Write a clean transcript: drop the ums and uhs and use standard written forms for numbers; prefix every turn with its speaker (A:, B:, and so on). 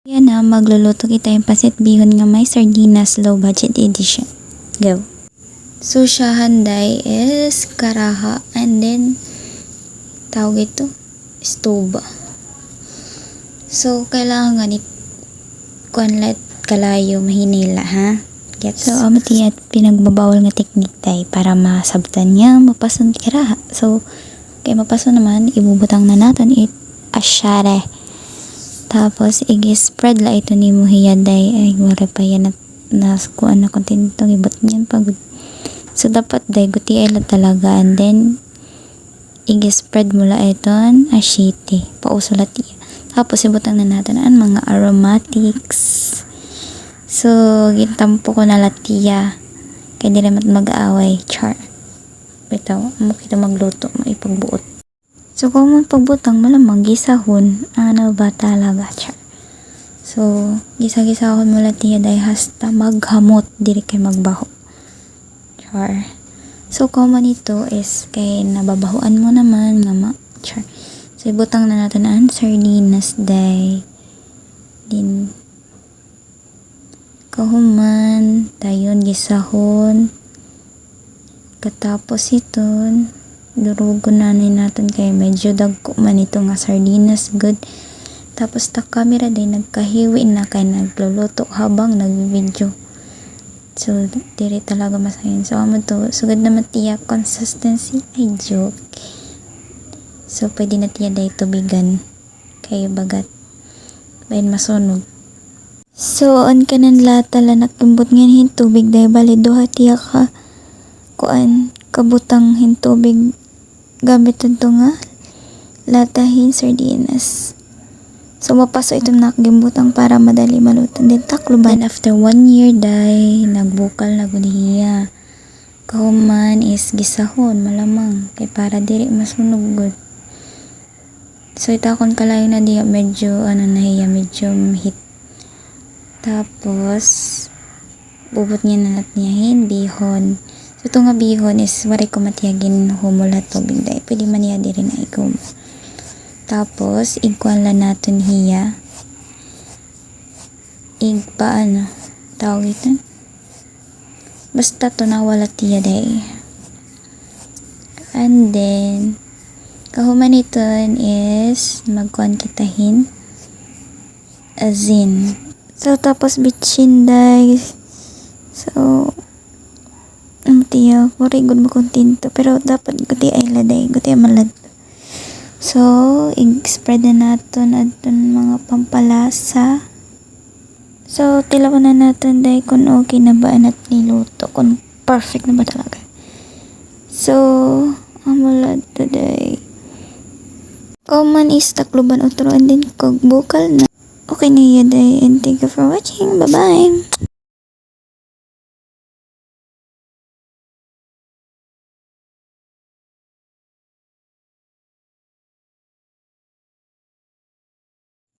A: Yan na, magluluto kita yung pasit bihon nga may sardinas low budget edition. Go! So, siya handay is karaha and then tawag ito, stove. So, kailangan ganit kunlet kalayo mahinila ha. Gets? So, amati at pinagbabawal nga teknik tay para masabtan niya mapason karaha. So, kay mapason naman ibubutang na natin it asyare. Tapos, i-spread la ito ni Muhiyaday. Ay, wala pa yan na kuan na kontentong ibot niyan pagod. So, dapat day, guti ay la talaga. And then, i-spread mo la iton asyiti. Pausulat iya. Tapos, ibutang na natin ang mga aromatics. So, gintampo ko na latiya. Kaya di naman mag-aaway. Char. Bitaw, mo kita magluto. Maipagbuot. So, kung mo pagbutang, malamang gisahon. Ano ba talaga, char? So, gisa-gisahon mo latiya dahil hasta maghamot, diri kay magbaho. Char. So, common ito is kay nababahuan mo naman nga char. So, ibutang na natin ang sardinas day. Din, kahuman, dayon gisahon. Katapos iton, durugon na natin kay medyo dagko man ito nga sardinas good. Tapos ta camera din nagkahiwi na kay nagluluto habang nag-video. So diri talaga masayon. So amo to sugad na matiya consistency ay joke. So pwede na tiya day tubigan kay bagat bayan masunog. So on kanan lata la nakimbot ngin hin tubig day bali duha tiya ka kuan kabutang hin tubig gamit ito nga latahin sardinas. So mapaso itong nakgimbutang para madali malutan din takluban. After 1 year day nagbukal na gudiya kahuman is gisahon malamang kay para diri masunog good. So itakon kalayo na diya medyo nahiya medyo hit. Tapos bubot niya na natin bihon. So, ito nga bihon is waray ko matiyagin humula tubig dahil pwede man niya diri na ikaw. Tapos, igkuhan lang natin hiya. Tawag ito. Basta ito na wala tiya dahil. And then, kahuman ito is magkuhan kitahin azin. So, tapos bitchin dahil. So, tiya, very good mo kontento pero dapat guti ay laday, guti ay malad. So, i-spread na natin aton mga pampalasa. So, tilawan na natin dahil kung okay na ba at niluto, kung perfect na ba talaga. So, ang malad today. Common is takluban utro and then kog bukal na. Okay na yun day and thank you for watching. Bye-bye!